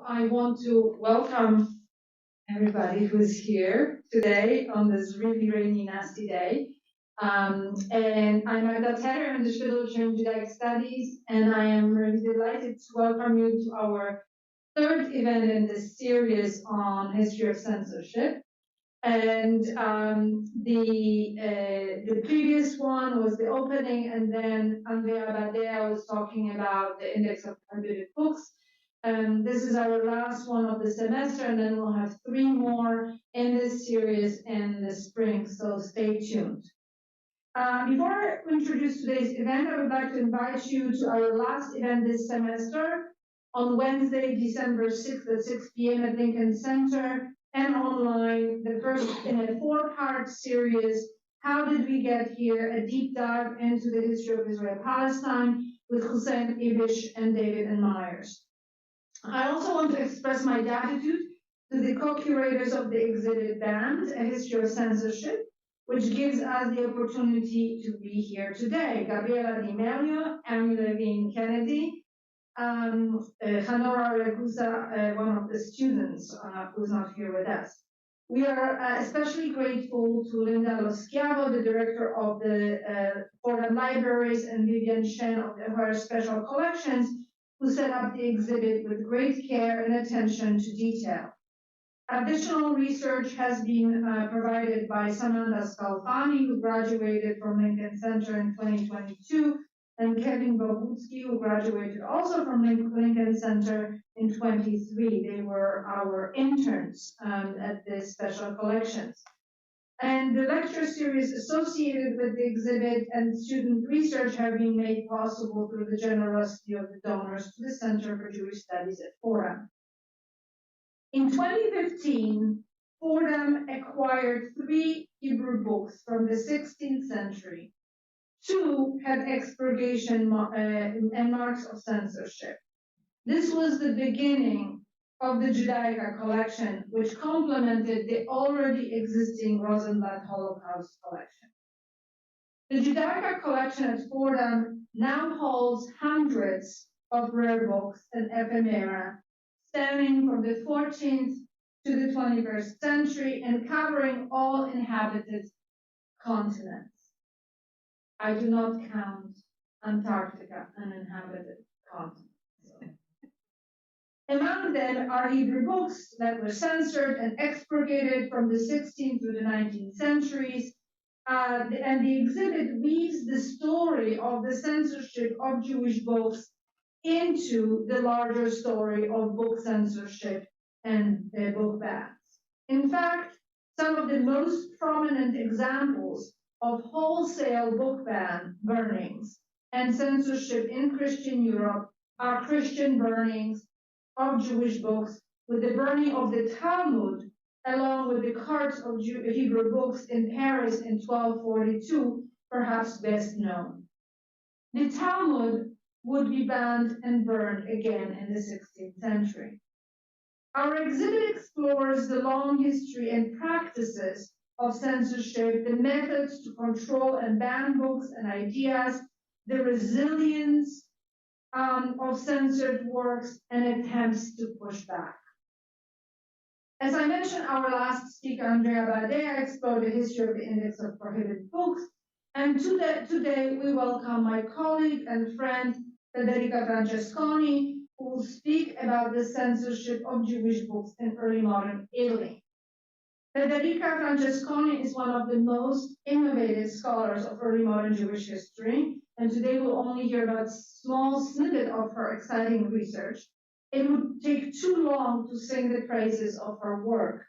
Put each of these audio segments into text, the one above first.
I want to welcome everybody who's here today on this really rainy, nasty day. And I'm Magda Teter, I'm the Federica in Judaic Studies, and I am really delighted to welcome you to our third event in this series on history of censorship. And the previous one was the opening, and then Andrea Badea was talking about the index of prohibited books. This is our last one of the semester, and then we'll have 3 more in this series in the spring, so stay tuned. Before I introduce today's event, I would like to invite you to our last event this semester on Wednesday, December 6th at 6 p.m. at Lincoln Center and online, the first in a 4-part series, How Did We Get Here? A deep dive into the history of Israel-Palestine with Hussein Ibish and David and Myers. I also want to express my gratitude to the co-curators of the exhibit Banned, A History of Censorship, which gives us the opportunity to be here today. Gabriella DiMeglio, Levine-Kennedy, Hannorah Ragusa, one of the students who's not here with us. We are especially grateful to Linda Loschiavo, the director of the Fordham Libraries, and Vivian Shen of her special collections, who set up the exhibit with great care and attention to detail. Additional research has been provided by Samantha Scalfani, who graduated from Lincoln Center in 2022, and Kevin Bobutsky, who graduated also from Lincoln Center in 23. They were our interns at the special collections. And the lecture series associated with the exhibit and student research have been made possible through the generosity of the donors to the Center for Jewish Studies at Fordham. In 2015, Fordham acquired 3 Hebrew books from the 16th century. 2 had expurgation and marks of censorship. This was the beginning of the Judaica collection, which complemented the already existing Rosenblatt Holocaust collection. The Judaica collection at Fordham now holds hundreds of rare books and ephemera, stemming from the 14th to the 21st century and covering all inhabited continents. I do not count Antarctica an inhabited continent. Among them are Hebrew books that were censored and expurgated from the 16th to the 19th centuries, and the exhibit weaves the story of the censorship of Jewish books into the larger story of book censorship and book bans. In fact, some of the most prominent examples of wholesale book burnings and censorship in Christian Europe are Christian burnings of Jewish books, with the burning of the Talmud, along with the carts of Hebrew books in Paris in 1242, perhaps best known. The Talmud would be banned and burned again in the 16th century. Our exhibit explores the long history and practices of censorship, the methods to control and ban books and ideas, the resilience of censored works, and attempts to push back. As I mentioned, our last speaker, Andrea Badea, explored the history of the index of prohibited books, and today we welcome my colleague and friend, Federica Francesconi, who will speak about the censorship of Jewish books in early modern Italy. Federica Francesconi is one of the most innovative scholars of early modern Jewish history, and today we'll only hear about a small snippet of her exciting research. It would take too long to sing the praises of her work.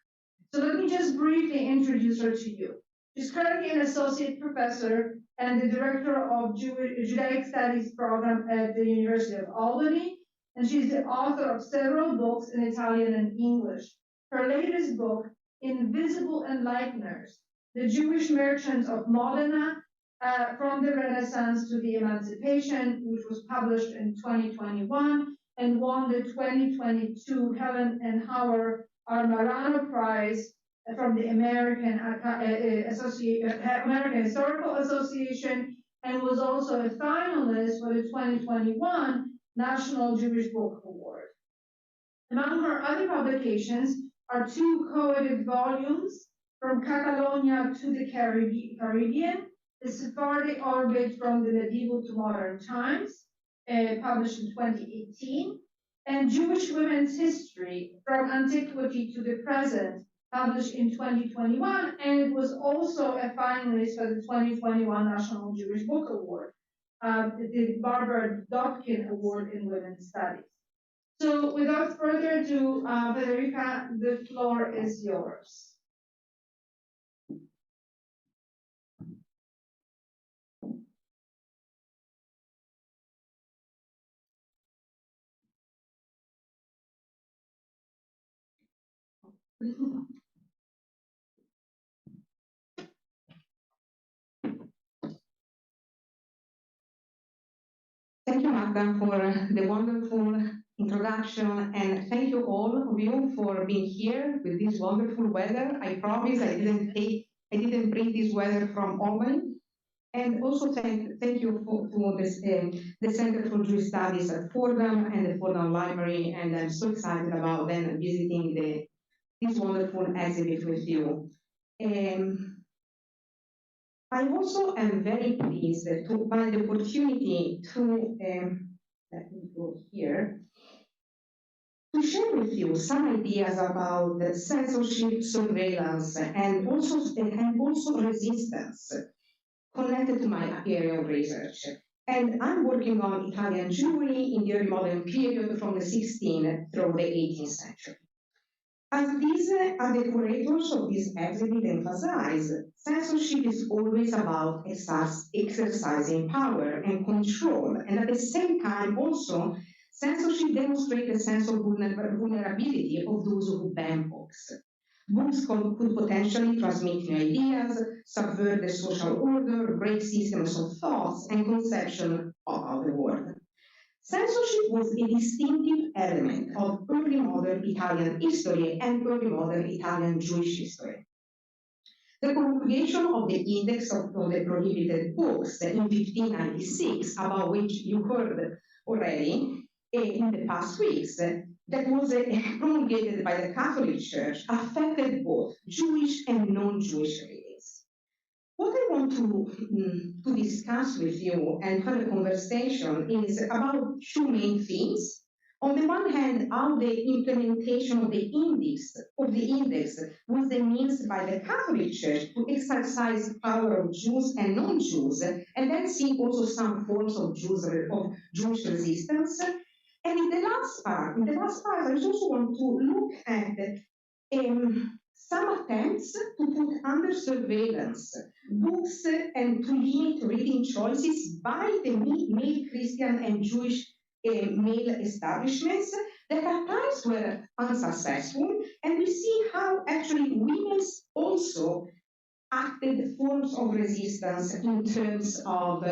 So let me just briefly introduce her to you. She's currently an associate professor and the director of Judaic Studies program at the University of Albany, and she's the author of several books in Italian and English. Her latest book, Invisible Enlighteners, The Jewish Merchants of Modena, from the Renaissance to the Emancipation, which was published in 2021 and won the 2022 Helen and Howard Armarano Prize from the American Historical Association, and was also a finalist for the 2021 National Jewish Book Award. Among her other publications are two co-edited volumes, From Catalonia to the Caribbean, The Sephardic Orbit from the Medieval to Modern Times, published in 2018, and Jewish Women's History, From Antiquity to the Present, published in 2021, and it was also a finalist for the 2021 National Jewish Book Award, the Barbara Dotkin Award in Women's Studies. So without further ado, Federica, the floor is yours. Thank you, Magda, for the wonderful introduction, and thank you all of you for being here with this wonderful weather. I promise I didn't bring this weather from Albany. And also thank you for this, the Center for Jewish Studies at Fordham and the Fordham Library, and I'm so excited about then visiting this wonderful exhibit with you. I also am very pleased by the opportunity to, let me go here, to share with you some ideas about the censorship, surveillance, and also resistance connected to my area of research. And I'm working on Italian Jewry in the early modern period from the 16th through the 18th century. As the curators of this exhibit emphasize, censorship is always about exercising power and control, and at the same time also, censorship demonstrates a sense of vulnerability of those who ban books. Books could potentially transmit new ideas, subvert the social order, break systems of thoughts and conception of the world. Censorship was a distinctive element of early modern Italian history and early modern Italian Jewish history. The promulgation of the Index of the Prohibited Books in 1596, about which you heard already in the past weeks, that was promulgated by the Catholic Church, affected both Jewish and non-Jewish readers. What I want to discuss with you and have a conversation is about two main themes. On the one hand, how the implementation of the index was the means by the Catholic Church to exercise power of Jews and non-Jews, and then see also some forms of Jewish resistance. And in the last part, I just want to look at some attempts to put under surveillance books and to limit reading choices by the male Christian and Jewish male establishments that at times were unsuccessful, and we see how actually women also acted forms of resistance in terms of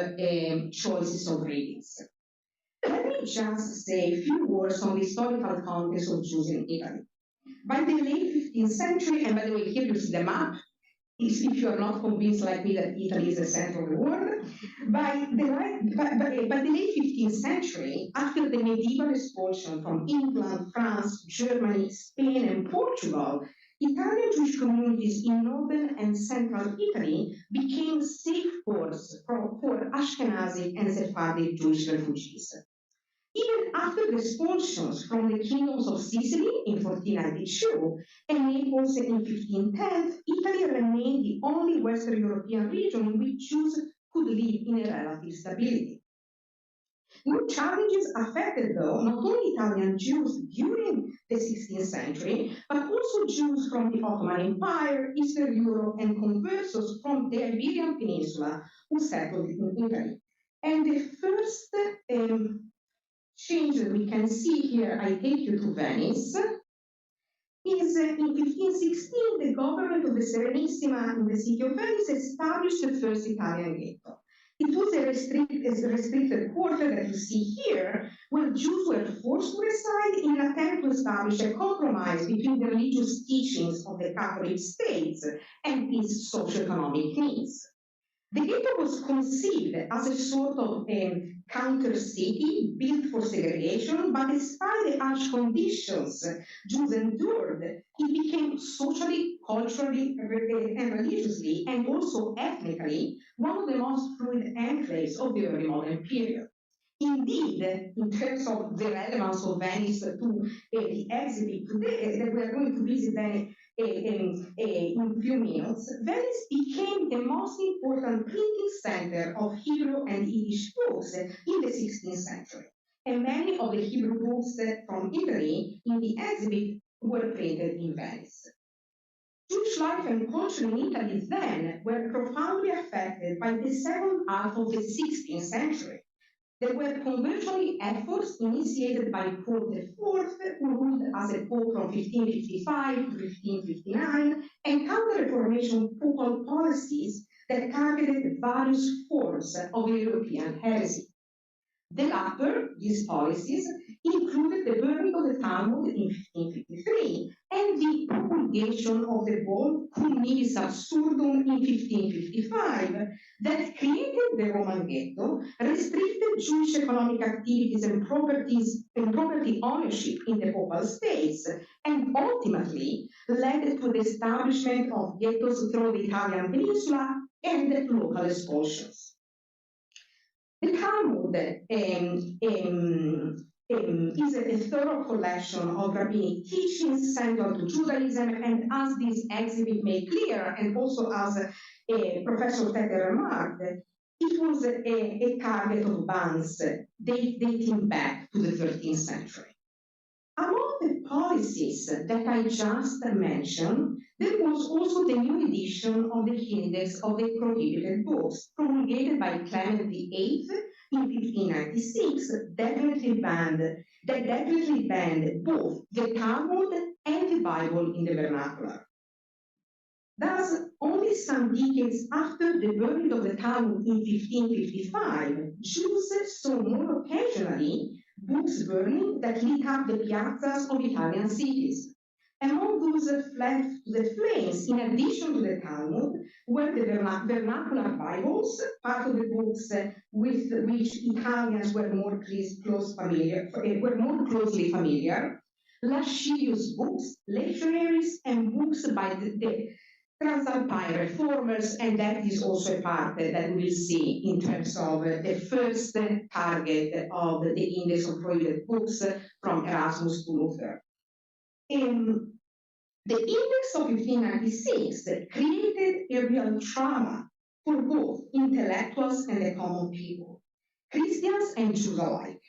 choices of readings. Let me just say a few words on the historical context of Jews in Italy. By the late 15th century, and by the way, here you see the map, if you are not convinced like me that Italy is the center of the world, by the late 15th century, after the medieval expulsion from England, France, Germany, Spain, and Portugal, Italian Jewish communities in northern and central Italy became safe ports for Ashkenazi and Sephardic Jewish refugees. Even after the expulsions from the kingdoms of Sicily in 1492 and Naples in 1510, Italy remained the only Western European region in which Jews could live in a relative stability. New challenges affected, though, not only Italian Jews during the 16th century, but also Jews from the Ottoman Empire, Eastern Europe, and conversos from the Iberian Peninsula who settled in Italy. And the first change that we can see here, I take you to Venice, is in 1516, the government of the Serenissima in the city of Venice established the first Italian ghetto. It was a restricted quarter that you see here, where Jews were forced to reside in an attempt to establish a compromise between the religious teachings of the Catholic states and its socioeconomic needs. The ghetto was conceived as a sort of counter city built for segregation, but despite the harsh conditions Jews endured, it became socially, culturally, and religiously, and also ethnically, one of the most fluid enclaves of the early modern period. Indeed, in terms of the relevance of Venice to the exhibit today, that we are going to visit Venice in a few minutes, Venice became the most important printing center of Hebrew and Yiddish books in the 16th century. And many of the Hebrew books from Italy in the exhibit were printed in Venice. Jewish life and culture in Italy then were profoundly affected by the second half of the 16th century. There were conversionary efforts initiated by Paul IV, who ruled as a pope from 1555 to 1559, and counter-reformation papal policies that targeted various forms of European heresy. The latter, these policies, included the burning of the Talmud in 1553 and the promulgation of the bull Cum Nivis Absurdum in 1555 that created the Roman ghetto, restricted Jewish economic activities and property ownership in the Papal States, and ultimately led to the establishment of ghettos throughout the Italian peninsula and local expulsions. The Talmud is a thorough collection of rabbinic teachings central to Judaism, and as this exhibit made clear, and also as Professor Teter remarked, it was a target of bans dating back to the 13th century. Among the policies that I just mentioned, there was also the new edition of the Index of the Prohibited Books, promulgated by Clement VIII in 1596, that definitely banned both the Talmud and the Bible in the vernacular. Thus, only some decades after the burning of the Talmud in 1555, Jews saw more occasionally books burning that lit up the piazzas of Italian cities. Among those that fled to the flames, in addition to the Talmud, were the vernacular Bibles, part of the books with which Italians were more closely familiar, lascivious books, lectionaries, and books by the Transalpine reformers, and that is also a part that we will see in terms of the first target of the Index of Prohibited Books from Erasmus to Luther. The Index of 1596 created a real trauma for both intellectuals and the common people, Christians and Jews alike.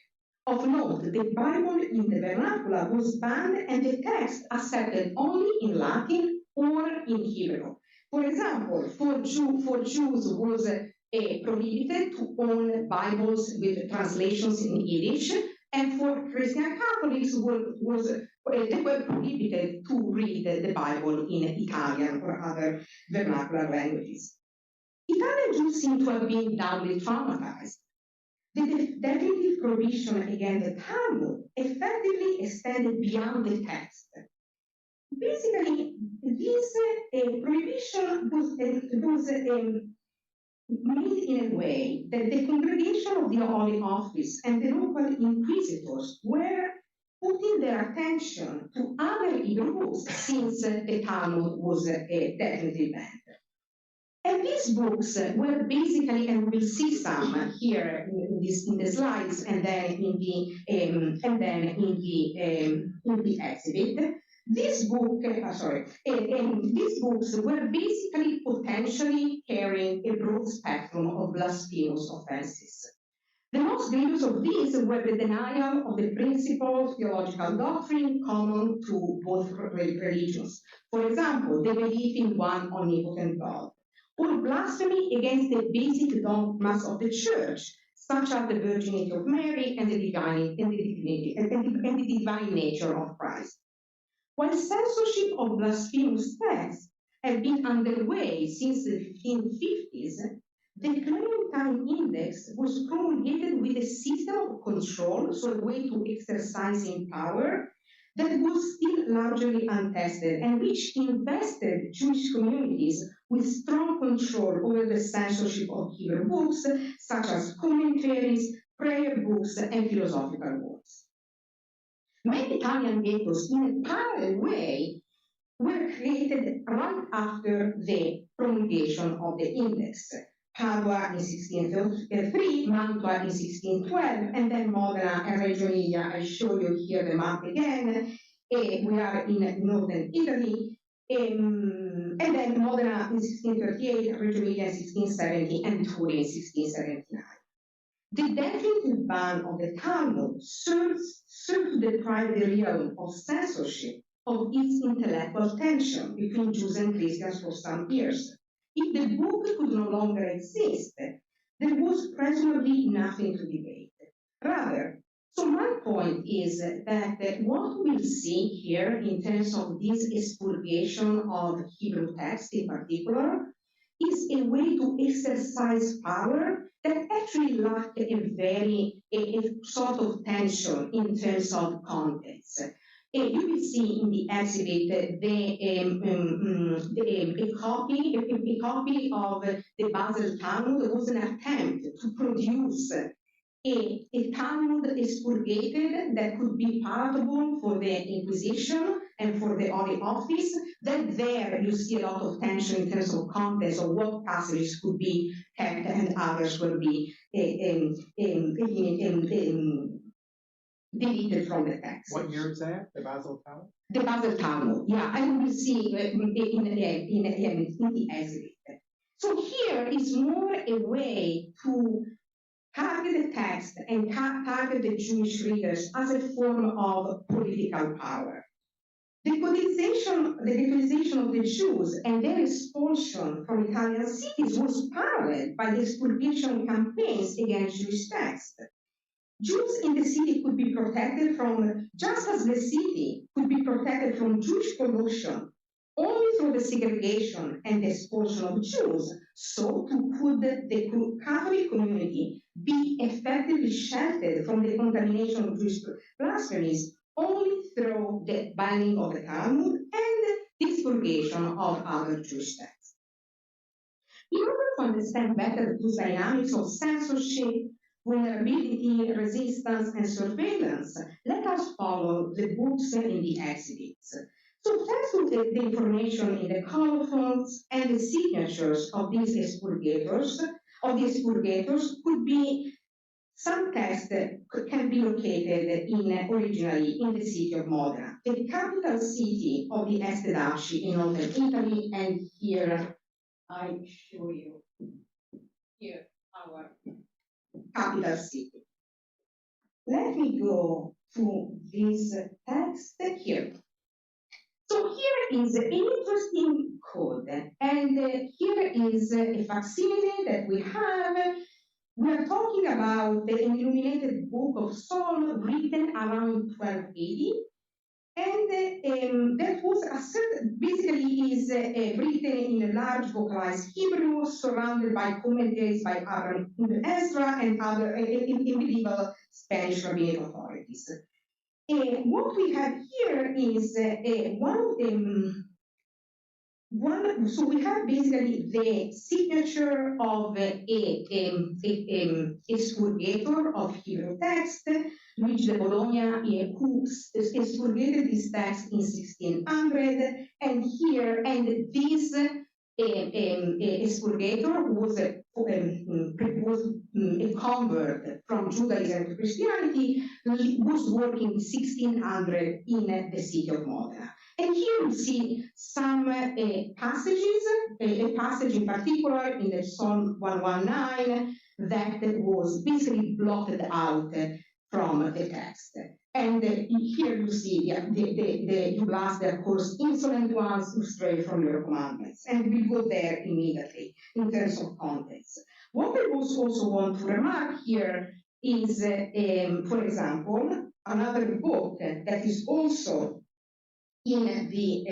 Of note, the Bible in the vernacular was banned and the text accepted only in Latin or in Hebrew. For example, for Jews was prohibited to own Bibles with translations in Yiddish, and for Christian Catholics they were prohibited to read the Bible in Italian or other vernacular languages. Italian Jews seem to have been doubly traumatized. The definitive prohibition against the Talmud effectively extended beyond the text. Basically, this prohibition was made in a way that the congregation of the Holy Office and the local inquisitors were putting their attention to other Hebrew books, since the Talmud was definitely banned. And these books were basically, and we'll see some here in the slides, and then in the exhibit. These books were basically potentially carrying a broad spectrum of blasphemous offenses. The most grievous of these were the denial of the principal theological doctrine common to both religions. For example, the belief in one omnipotent God, or blasphemy against the basic dogmas of the Church, such as the virginity of Mary and the divine nature of Christ. While censorship of blasphemous texts had been underway since the 1550s, the Clementine Index was promulgated with a system of control, so a way to exercising power, that was still largely untested and which invested Jewish communities with strong control over the censorship of Hebrew books, such as commentaries, prayer books, and philosophical works. Many Italian ghettos, in a parallel way, were created right after the promulgation of the index. Padua in 1603, Mantua in 1612, and then Modena and Reggio Emilia. I show you here the map again. We are in northern Italy. And then Modena in 1638, Reggio Emilia in 1670, and Turin in 1679. The definitive ban of the Talmud served to deprive the realm of censorship of its intellectual tension between Jews and Christians for some years. If the book could no longer exist, there was presumably nothing to debate. Rather, so my point is that what we'll see here in terms of this expurgation of Hebrew text in particular is a way to exercise power that actually lacked a sort of tension in terms of context. You will see in the exhibit a copy of the Basel Talmud was an attempt to produce a Talmud expurgated that could be palatable for the Inquisition and for the Holy Office. Then there you see a lot of tension in terms of context of what passages could be kept and others will be deleted from the text. What year is that? The Basel Talmud? The Basel Talmud, yeah, and we see in the exhibit. So here is more a way to target the text and target the Jewish readers as a form of political power. The ghettoization of the Jews and their expulsion from Italian cities was paralleled by the expurgation campaigns against Jewish texts. Jews in the city could be protected from, just as the city could be protected from Jewish pollution only through the segregation and the expulsion of Jews, so could the Catholic community be effectively sheltered from the contamination of Jewish blasphemies only through the banning of the Talmud and the expurgation of other Jewish texts. In order to understand better those dynamics of censorship, vulnerability, resistance, and surveillance, let us follow the books in the exhibits. So thanks to the information in the colophons and the signatures of these expurgators, could be some texts can be located originally in the city of Modena, the capital city of the Estedaci in northern Italy, and here I show you here our capital city. Let me go to this text here. So here is an interesting code, and here is a facsimile that we have. We are talking about the illuminated book of Psalm written around 1280, and that was basically is written in a large vocalized Hebrew, surrounded by commentaries by Aaron Ezra and other medieval Spanish rabbinic authorities. What we have here is so we have basically the signature of a expurgator of Hebrew text, Luigi de Bologna, who expurgated this text in 1600, and this expurgator was a convert from Judaism to Christianity, was working in 1600 in the city of Modena. And here we see some passages, a passage in particular in the Psalm 119 that was basically blotted out from the text. And here you see you blast the course insolent ones who stray from your commandments. And we go there immediately in terms of context. What I also want to remark here is, for example, another book that is also in the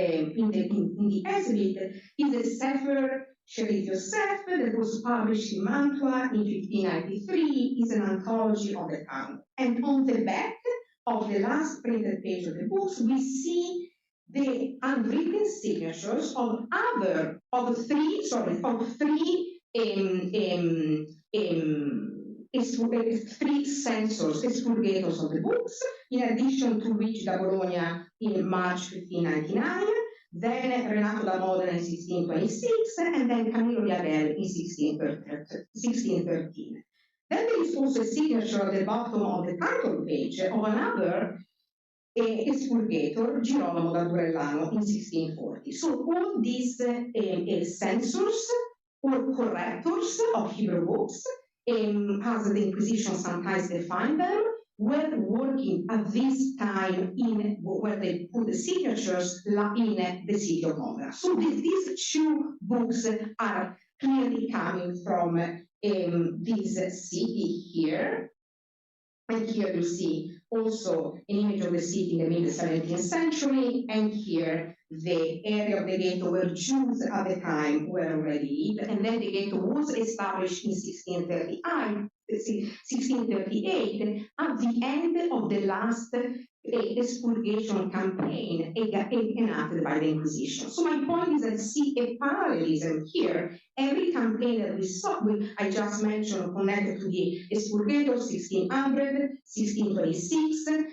exhibit is a Sefer Shelit Yosef that was published in Mantua in 1593. Is an anthology of the Talmud. And on the back of the last printed page of the books, we see the handwritten signatures of three censors, expurgators of the books, in addition to Luigi da Bologna in March 1599, then Renato da Modena in 1626, and then Camillo Liabel in 1613. Then there is also a signature at the bottom of the title page of another expurgator, Girolamo da Durellano, in 1640. So all these censors or correctors of Hebrew books, as the Inquisition sometimes defined them, were working at this time where they put the signatures in the city of Modena. So these two books are clearly coming from this city here. And here you see also an image of the city in the mid-17th century, and here the area of the ghetto where Jews at the time were already lived, and then the ghetto was established in 1638 at the end of the last expurgation campaign enacted by the Inquisition. So my point is that I see a parallelism here. Every campaign that we saw, I just mentioned, connected to the expurgator, 1600, 1626, and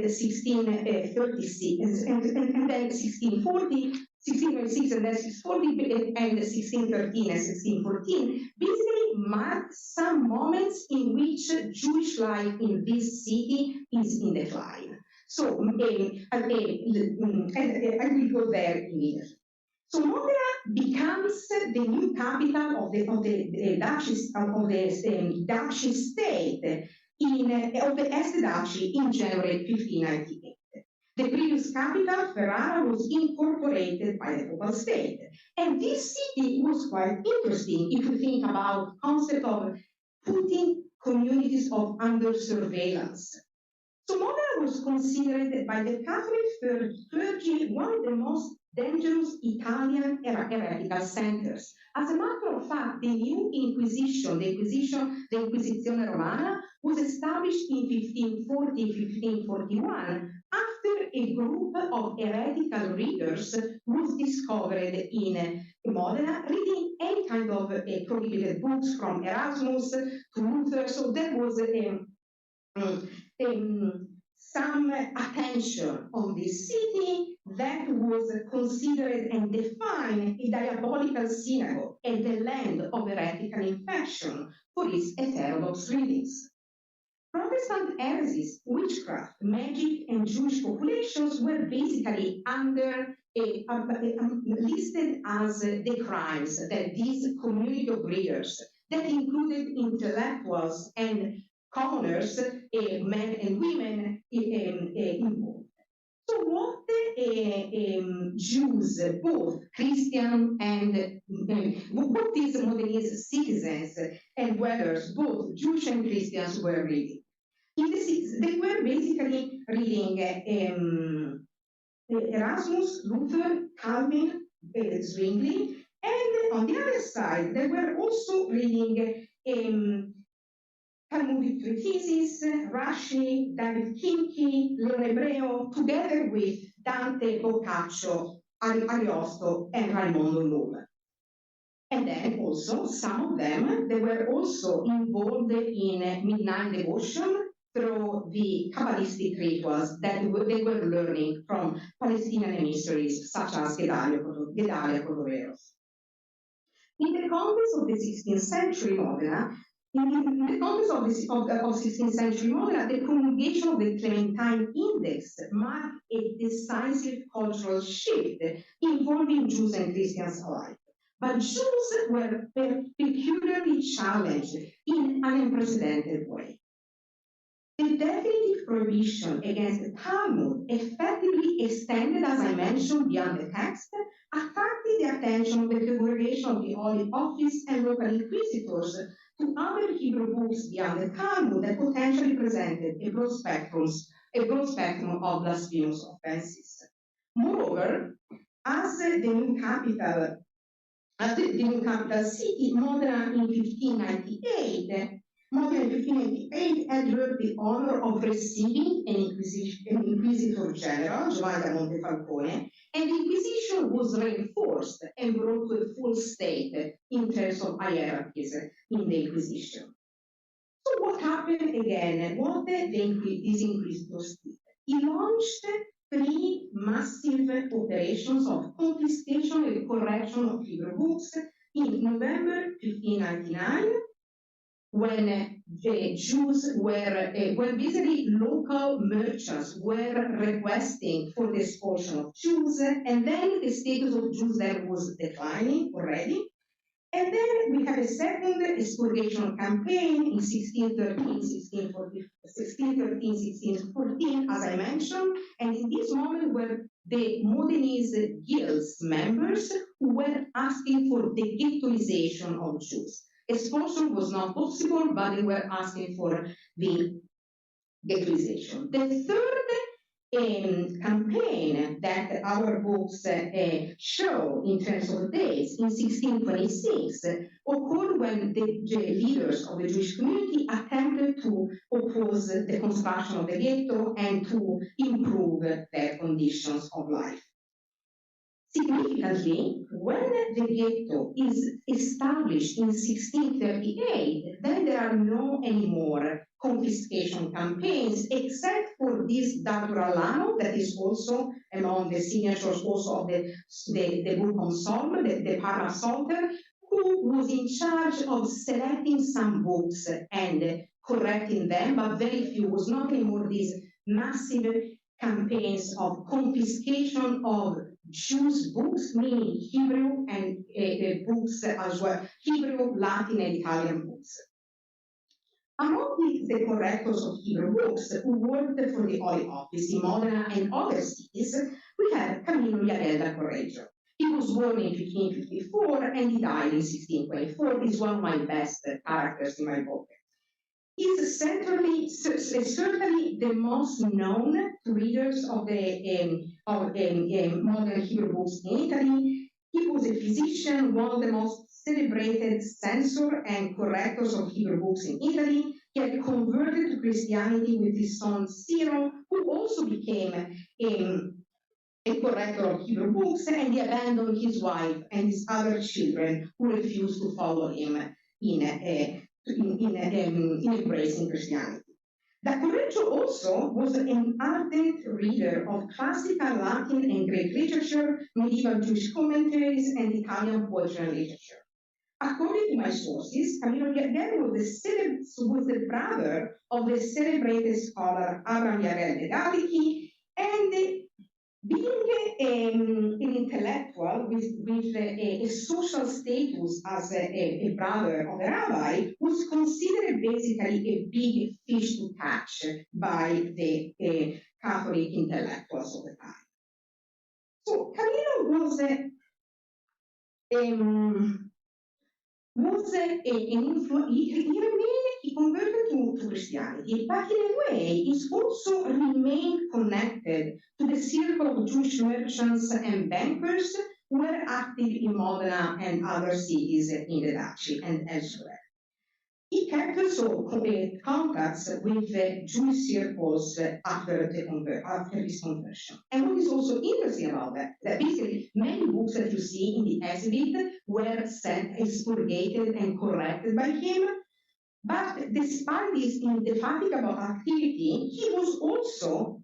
1636, and then 1640, 1626, and then 1640, and 1613 and 1614, basically mark some moments in which Jewish life in this city is in decline. So I will go there immediately. So Modena becomes the new capital of the Duchy state of the Este Duchy in January 1598. The previous capital, Ferrara, was incorporated by the Papal State. And this city was quite interesting if you think about the concept of putting communities under surveillance. So Modena was considered by the Catholic clergy one of the most dangerous Italian heretical centers. As a matter of fact, the new Inquisition, the Inquisizione Romana, was established in 1540-1541 after a group of heretical readers was discovered in Modena, reading any kind of prohibited books from Erasmus to Luther. So there was some attention on this city that was considered and defined a diabolical synagogue and the land of heretical infection for its heterodox readings. Protestant heresies, witchcraft, magic, and Jewish populations were basically listed as the crimes that these community of readers, that included intellectuals and commoners, men and women, involved. So what Jews, both Christian and what these Modenese citizens and dwellers, both Jewish and Christians, were reading? They were basically reading Erasmus, Luther, Calvin, Zwingli, and on the other side, they were also reading Talmudic treatises, Rashi, David Kimchi, Leon Ebreo, together with Dante, Boccaccio, Ariosto, and Raimondo Lull. And then also, some of them, they were also involved in midnight devotion through the Kabbalistic rituals that they were learning from Palestinian emissaries such as Gedalia Cordoveros. In the context of the 16th century Modena, in the context of 16th century Modena, the promulgation of the Clementine Index marked a decisive cultural shift involving Jews and Christians alike. But Jews were peculiarly challenged in an unprecedented way. The definitive prohibition against the Talmud effectively extended, as I mentioned, beyond the text, attracting the attention of the Congregation of the Holy Office and local inquisitors to other Hebrew books beyond the Talmud that potentially presented a broad spectrum of blasphemous offenses. Moreover, as the new capital city, Modena in 1598, Modern 1588 had the honor of receiving an Inquisitor General, Giovanni da Montefalcone, and the Inquisition was reinforced and brought to a full state in terms of hierarchies in the Inquisition. So what happened again? What these Inquisitors did? He launched 3 massive operations of confiscation and correction of Hebrew books in November 1599, when the Jews were, when basically local merchants were requesting for the expulsion of Jews, and then the status of Jews there was declining already. And then we have a second expurgation campaign in 1613, 1614, as I mentioned, and in this moment where the Modenese guilds members who were asking for the ghettoization of Jews. Expulsion was not possible, but they were asking for the ghettoization. The third campaign that our books show in terms of dates in 1626 occurred when the leaders of the Jewish community attempted to oppose the construction of the ghetto and to improve their conditions of life. Significantly, when the ghetto is established in 1638, then there are no anymore confiscation campaigns, except for this Daturalano that is also among the signatures also of the book on Psalm, the Parma Psalter, who was in charge of selecting some books and correcting them, but very few, was not anymore these massive campaigns of confiscation of Jews' books, meaning Hebrew and books as well, Hebrew, Latin, and Italian books. Among the correctors of Hebrew books who worked for the Holy Office in Modena and other cities, we have Camillo Iarella Correggio. He was born in 1554 and he died in 1624. He's one of my best characters in my book. He's certainly the most known to readers of the modern Hebrew books in Italy. He was a physician, one of the most celebrated censor and correctors of Hebrew books in Italy. He had converted to Christianity with his son Cyril, who also became a corrector of Hebrew books, and he abandoned his wife and his other children who refused to follow him in embracing Christianity. Da Correggio also was an ardent reader of classical Latin and Greek literature, medieval Jewish commentaries, and Italian poetry and literature. According to my sources, Camillo Iarella was the brother of the celebrated scholar Abraham Iarella de Gallici, and being an intellectual with a social status as a brother of a rabbi was considered basically a big fish to catch by the Catholic intellectuals of the time. So Camillo was he converted to Christianity, but in a way, he's also remained connected to the circle of Jewish merchants and bankers who were active in Modena and other cities in the Duchy and elsewhere. He kept also contacts with the Jewish circles after his conversion. And what is also interesting about that basically many books that you see in the exhibit were sent, expurgated, and corrected by him. But despite this indefatigable activity, he also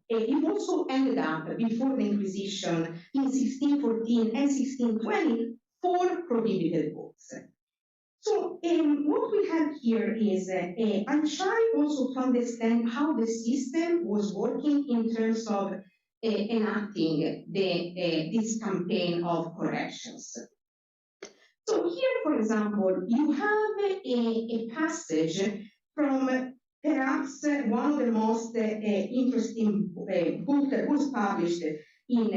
ended up before the Inquisition in 1614 and 1620 for prohibited books. So what we have here is, I try also to understand how the system was working in terms of enacting this campaign of corrections. So here, for example, you have a passage from perhaps one of the most interesting books that was published in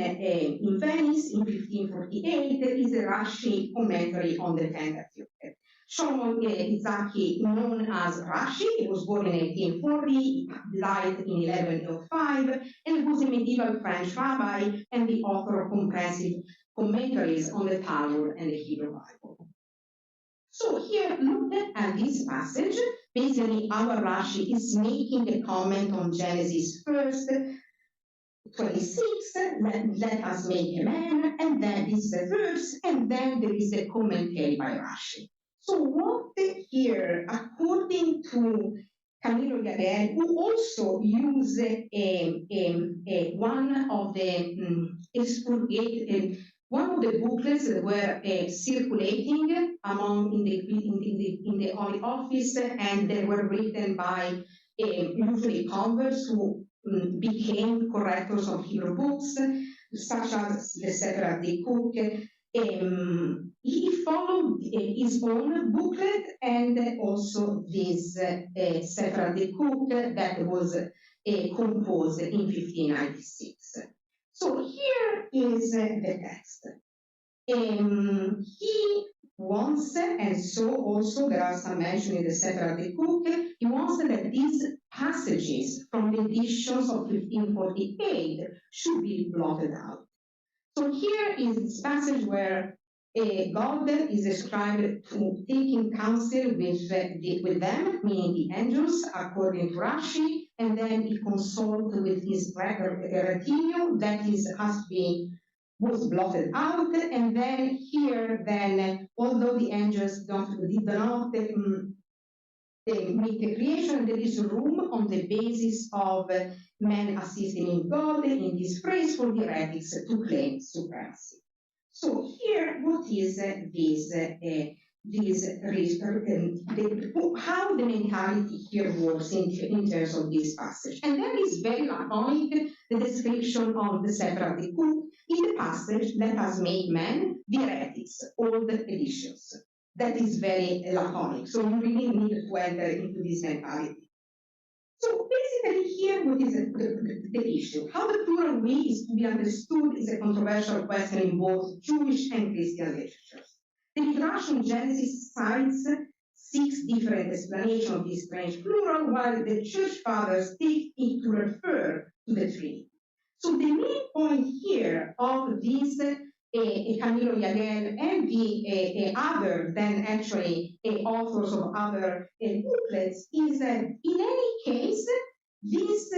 Venice in 1548, is a Rashi commentary on the Pentateuch. Shlomo Izaki, known as Rashi, he was born in 1840, he died in 1105, and was a medieval French rabbi and the author of comprehensive commentaries on the Talmud and the Hebrew Bible. So here, look at this passage. Basically, our Rashi is making a comment on Genesis 1, 26, let us make a man, and then this is the verse, and then there is a commentary by Rashi. So what here, according to Camillo Gabriel, who also used one of the one of the booklets that were circulating among in the office, and they were written by usually converts who became correctors of Hebrew books, such as the Sefer Cook. He followed his own booklet and also this Sefer Cook that was composed in 1596. So here is the text. He wants, and so also there are some mention in the Sefer Cook, he wants that these passages from the editions of 1548 should be blotted out. So here is this passage where God is described to taking counsel with them, meaning the angels, according to Rashi, and then he consults with his retinue that was blotted out, and then here, although the angels did not make the creation, there is room on the basis of man assisting in God in this phrase for the heretics to claim supremacy. So here, what is how the mentality here works in terms of this passage? And then is very laconic the description of the Sefer Cook in the passage, let us make man, the heretics, all the editions. That is very laconic. So you really need to enter into this mentality. So basically here, what is the issue? How the plural we is to be understood is a controversial question in both Jewish and Christian literatures. The Midrash in Genesis cites 6 different explanations of this strange plural, while the church fathers take it to refer to the Trinity. So the main point here of this Camillo Yagel and the other than actually authors of other booklets is that in any case, this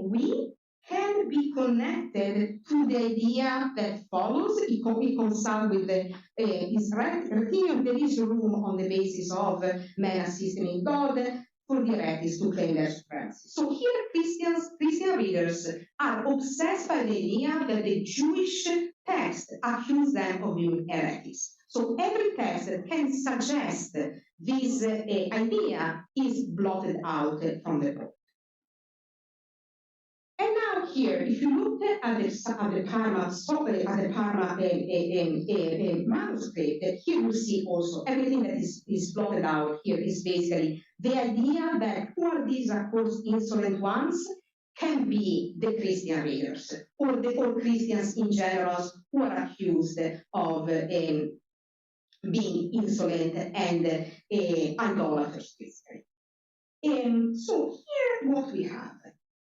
we can be connected to the idea that follows. It can be consult with his retinue. There is room on the basis of man assisting in God for the heretics to claim their supremacy. So here Christian readers are obsessed by the idea that the Jewish text accuse them of being heretics. So every text that can suggest this idea is blotted out from the book. And now here, if you look at the Parma manuscript, here you see also everything that is blotted out here is basically the idea that who are these, of course, insolent ones can be the Christian readers or Christians in general who are accused of being insolent and idolaters, basically. So here what we have.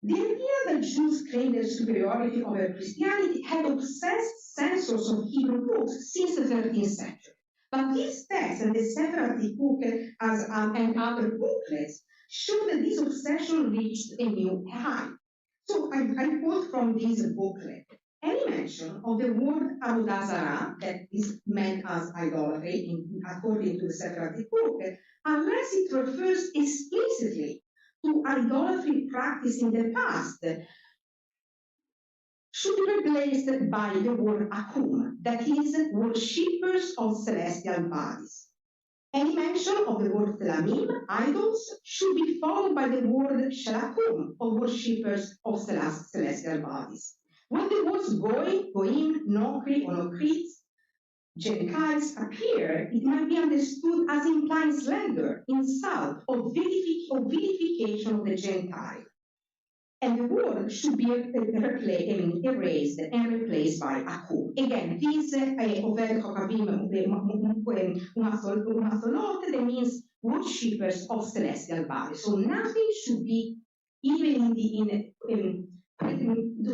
The idea that Jews claim their superiority over Christianity had obsessed censors of Hebrew books since the 13th century. But these texts and the Sefer Cook and other booklets show that this obsession reached a new high. So I quote from this booklet. Any mention of the word Avodah Zarah, that is meant as idolatry according to the Sefer Cook, unless it refers explicitly to idolatry practice in the past, should be replaced by the word akum, that is, worshippers of celestial bodies. Any mention of the word telamim, idols, should be followed by the word shalakum, of worshippers of celestial bodies. When the words goy, goim, nokri, or nokrites, Gentiles appear, it might be understood as implying slander, insult, or vilification of the Gentile. And the word should be erased and replaced by akum. Again, this over chokavim unatholot, that means worshippers of celestial bodies. So nothing should be even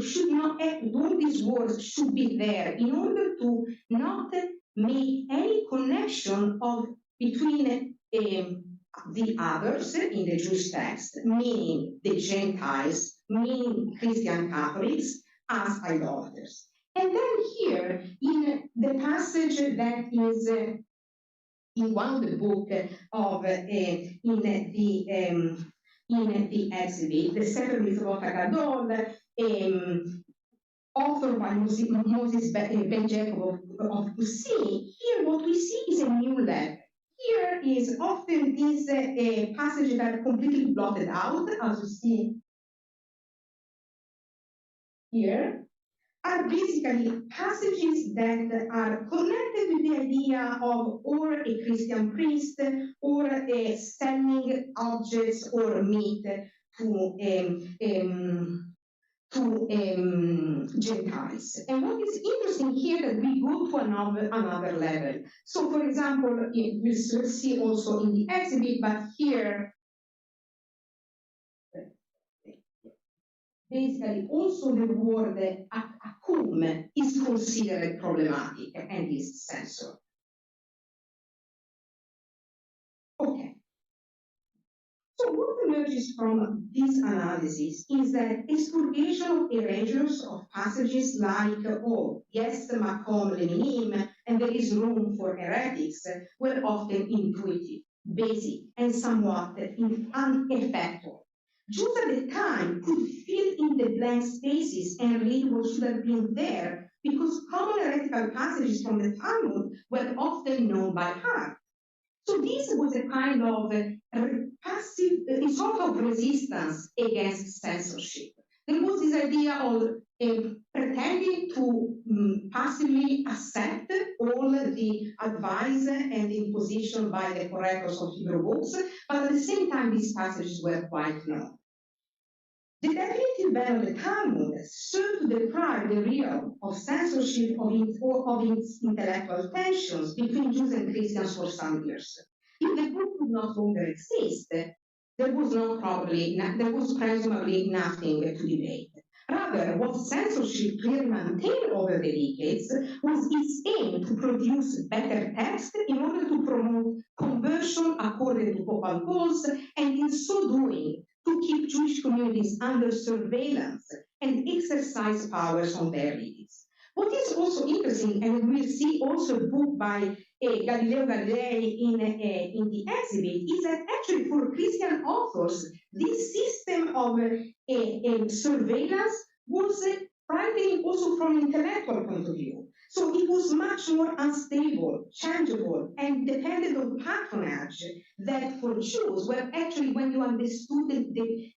should not, all these words should be there in order to not make any connection of between the others in the Jewish text, meaning the Gentiles, meaning Christian Catholics, as idolaters. And then here, in the passage that is in one of the book of in the exhibit, the Sefer Mitzvot Gadol, authored by Moses Ben Jacob of Pussy. Here, what we see is a new level. Here is often these passages that are completely blotted out, as you see here, are basically passages that are connected with the idea of or a Christian priest or selling objects or meat to Gentiles. And what is interesting here that we go to another level. So, for example, we'll see also in the exhibit, but here, basically also the word akum is considered problematic and is censored. Okay. So what emerges from this analysis is that expurgation of erasures of passages like, oh, yes, makom leminim, and there is room for heretics, were often intuitive, basic, and somewhat ineffectual. Jews at the time could fill in the blank spaces and read what should have been there because common heretical passages from the Talmud were often known by heart. So this was a kind of passive, a sort of resistance against censorship. There was this idea of pretending to passively accept all the advice and imposition by the correctors of Hebrew books, but at the same time these passages were quite known. The definitive ban of the Talmud served to deprive the realm of censorship of its intellectual tensions between Jews and Christians for some years. If the book would not longer exist, there was presumably nothing to debate. Rather, what censorship clearly maintained over the decades was its aim to produce better text in order to promote conversion according to papal calls, and in so doing, to keep Jewish communities under surveillance and exercise powers on their readings. What is also interesting, and we'll see also a book by Galileo Galilei in the exhibit, is that actually for Christian authors, this system of surveillance was frightening also from an intellectual point of view. So it was much more unstable, changeable, and depended on patronage that for Jews, where actually when you understood the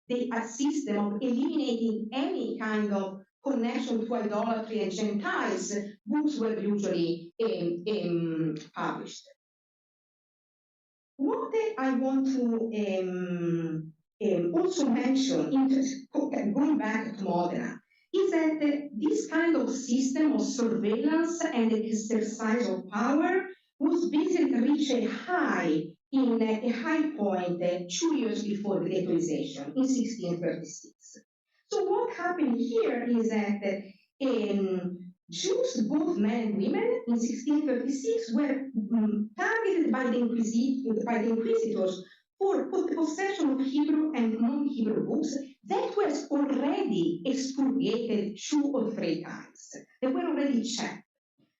system of eliminating any kind of connection to idolatry and Gentiles, books were usually published. What I want to also mention, going back to Modena, is that this kind of system of surveillance and exercise of power was basically reached a high point 2 years before the ghettoization in 1636. So what happened here is that Jews, both men and women, in 1636 were targeted by the inquisitors for the possession of Hebrew and non-Hebrew books that was already expurgated 2 or 3 times. They were already checked.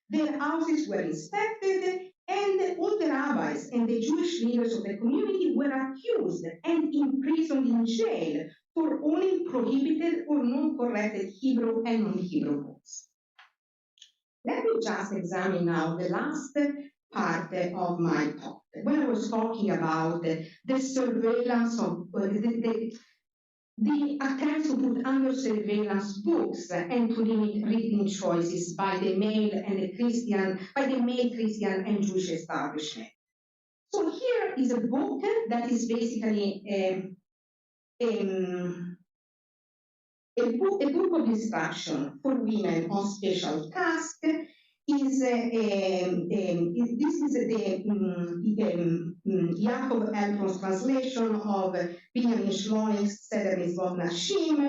Their houses were inspected, and all the rabbis and the Jewish leaders of the community were accused and imprisoned in jail for owning prohibited or non-corrected Hebrew and non-Hebrew books. Let me just examine now the last part of my talk. When I was talking about the surveillance of the attempts to put under surveillance books and to limit reading choices by the male Christian and Jewish establishment. So here is a book that is basically a book of instruction for women on special tasks. This is the Yaakov Eltron's translation of Benjamin Schlonig's Seder Mitzvot Nashim.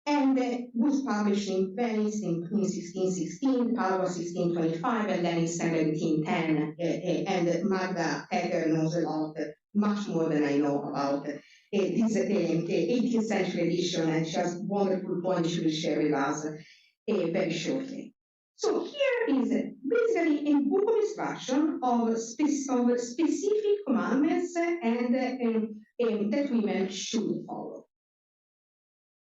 and was published in Venice in 1616, Padua 1625, and then in 1710. And Magda Teter knows a lot, much more than I know about this 18th century edition, and she has wonderful points she will share with us very shortly. So here is basically a book of instruction of specific commandments and that women should follow.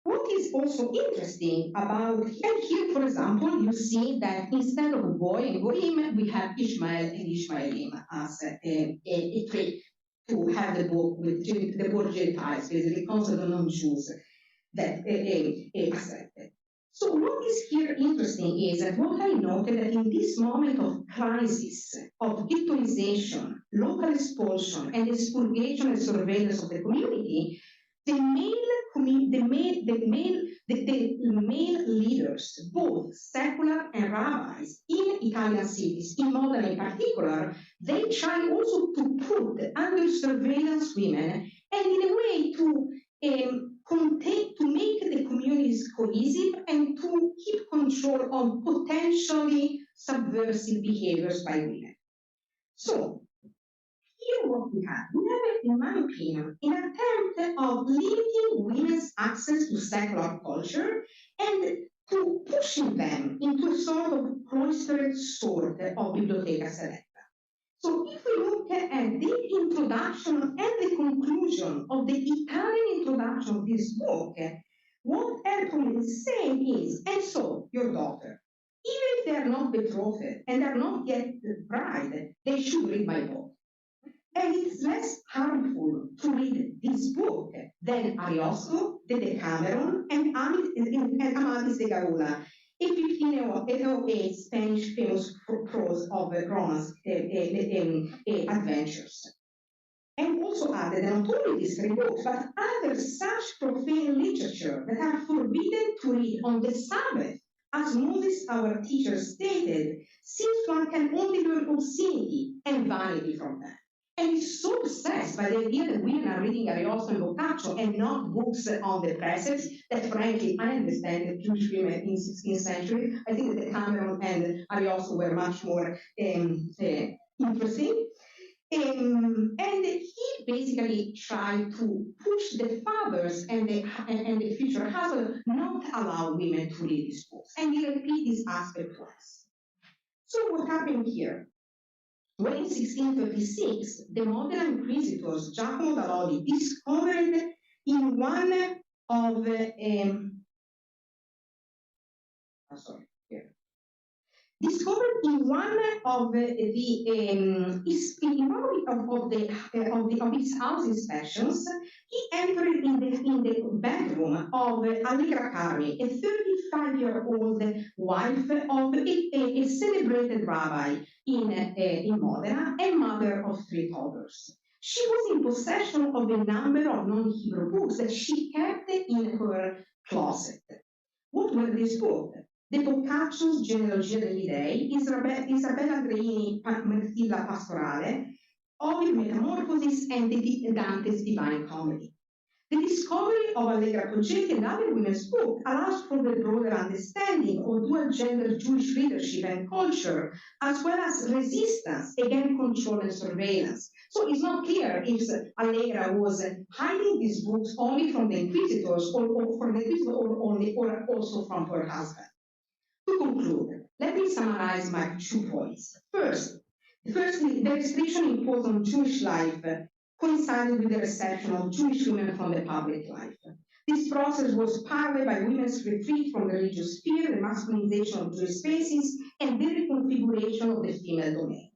What is also interesting about, and here, for example, you see that instead of boy and goyim, we have Ishmael and Ishmaelim as a trick to have the book with the word Gentiles, basically concept of non-Jews that accepted. So what is here interesting is that what I noted that in this moment of crisis, of ghettoization, local expulsion, and expurgation and surveillance of the community, the male leaders, both secular and rabbis in Italian cities, in Modena in particular, they try also to put under surveillance women and in a way to make the communities cohesive and to keep control on potentially subversive behaviors by women. So, here what we have, in my opinion, an attempt of limiting women's access to secular culture and to pushing them into a sort of cloistered sort of biblioteca seletta. So if we look at the introduction and the conclusion of the Italian introduction of this book, what Ertl is saying is, and so your daughter, even if they are not betrothed and are not yet the bride, they should read my book. And it's less harmful to read this book than Ariosto, the Decameron, and Amadis de Gaula, a 1508 Spanish famous prose of romance adventures. And also added not only these three books, but other such profane literature that are forbidden to read on the Sabbath, as Moses, our teacher, stated, since one can only learn obscenity and vanity from them. And he's so obsessed by the idea that women are reading Ariosto and Boccaccio and not books on the precepts that, frankly, I understand that Jewish women in the 16th century, I think that Cameron and Ariosto were much more interesting. And he basically tried to push the fathers and the future husband not allow women to read these books. And he repeats this aspect twice. So what happened here? When in 1636, the modern inquisitors, Giacomo da Lodi, discovered in one of discovered in one of his house inspections, he entered in the bedroom of Allegra Carmi, a 35-year-old wife of a celebrated rabbi in Modena and mother of 3 daughters. She was in possession of a number of non-Hebrew books that she kept in her closet. What were these books? The Boccaccio's Genealogia degli Dei, Isabella Andreini Mirtilla Pastorale, Ovid Metamorphosis, and Dante's Divine Comedy. The discovery of Allegra Progetti and other women's books allows for the broader understanding of dual-gender Jewish leadership and culture, as well as resistance against control and surveillance. So it's not clear if Allegra was hiding these books only from the inquisitors or also from her husband. To conclude, let me summarize my 2 points. Firstly, the restriction imposed on Jewish life coincided with the reception of Jewish women from the public life. This process was paralleled by women's retreat from the religious sphere, the masculinization of Jewish spaces, and the reconfiguration of the female domain.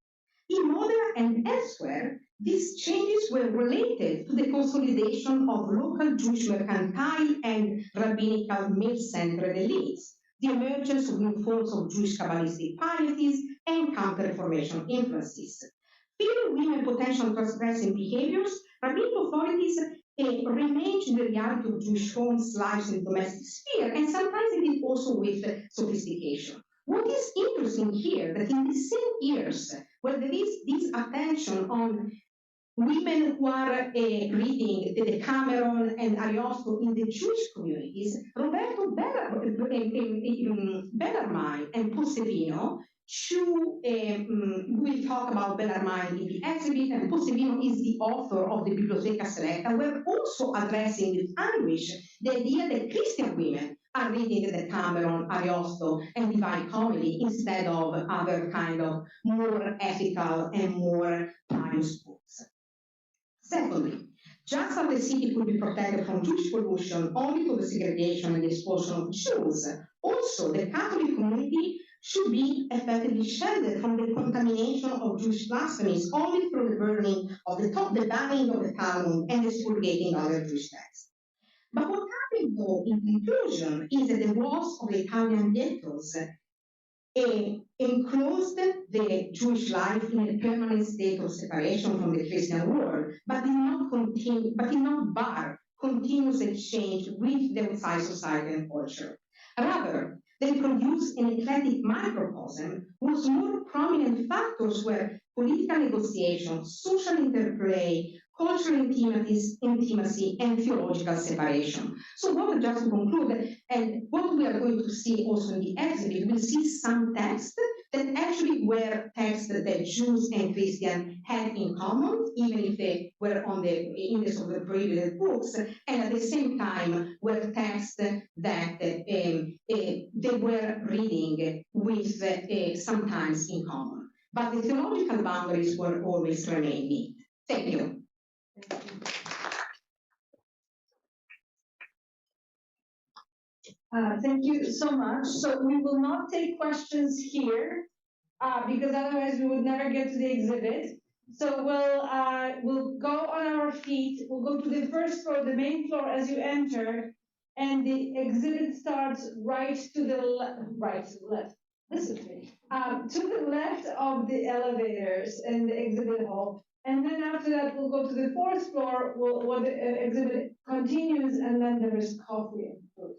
In Modena and elsewhere, these changes were related to the consolidation of local Jewish mercantile and rabbinical male-centered elites, the emergence of new forms of Jewish Kabbalistic pieties, and counter-reformation influences. Fearing women potential transgressing behaviors, rabbinic authorities rearranged the reality of Jewish homes, lives, and domestic sphere, and sometimes they did also with sophistication. What is interesting here that in the same years where there is this attention on women who are reading the Decameron and Ariosto in the Jewish communities, Roberto Bellarmine and Possevino we'll talk about Bellarmine in the exhibit, and Possevino is the author of the Biblioteca Selecta. We're also addressing with anguish the idea that Christian women are reading the Decameron, Ariosto, and Divine Comedy instead of other kind of more ethical and more pious books. Secondly, just as the city could be protected from Jewish pollution only through the segregation and the expulsion of Jews, also the Catholic community should be effectively shielded from the contamination of Jewish blasphemies only through the burning of the banning of the Talmud and the expurgating other Jewish texts. But what happened, though, in conclusion, is that the walls of the Italian ghettos enclosed the Jewish life in a permanent state of separation from the Christian world, but did not bar continuous exchange with the outside society and culture. Rather, they produced an eclectic microcosm whose more prominent factors were political negotiation, social interplay, cultural intimacy, and theological separation. So what just to conclude, and what we are going to see also in the exhibit, we'll see some texts that actually were texts that Jews and Christians had in common, even if they were on the index of the prohibited books, and at the same time were texts that they were reading with sometimes in common. But the theological boundaries were always remaining. Thank you. Thank you so much. So we will not take questions here because otherwise we would never get to the exhibit. So we'll go on our feet. We'll go to the first floor, the main floor as you enter, and the exhibit starts right to the left. This is me. To the left of the elevators in the exhibit hall. And then after that, we'll go to the fourth floor where the exhibit continues, and then there is coffee and food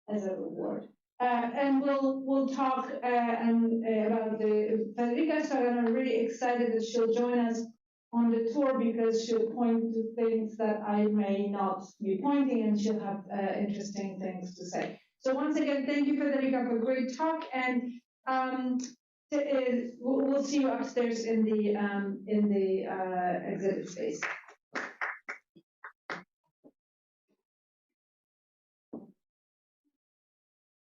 as a reward. And we'll talk about the Federica. So I'm really excited that she'll join us on the tour because she'll point to things that I may not be pointing, and she'll have interesting things to say. So once again, thank you, Federica, for a great talk, and we'll see you upstairs in the exhibit space.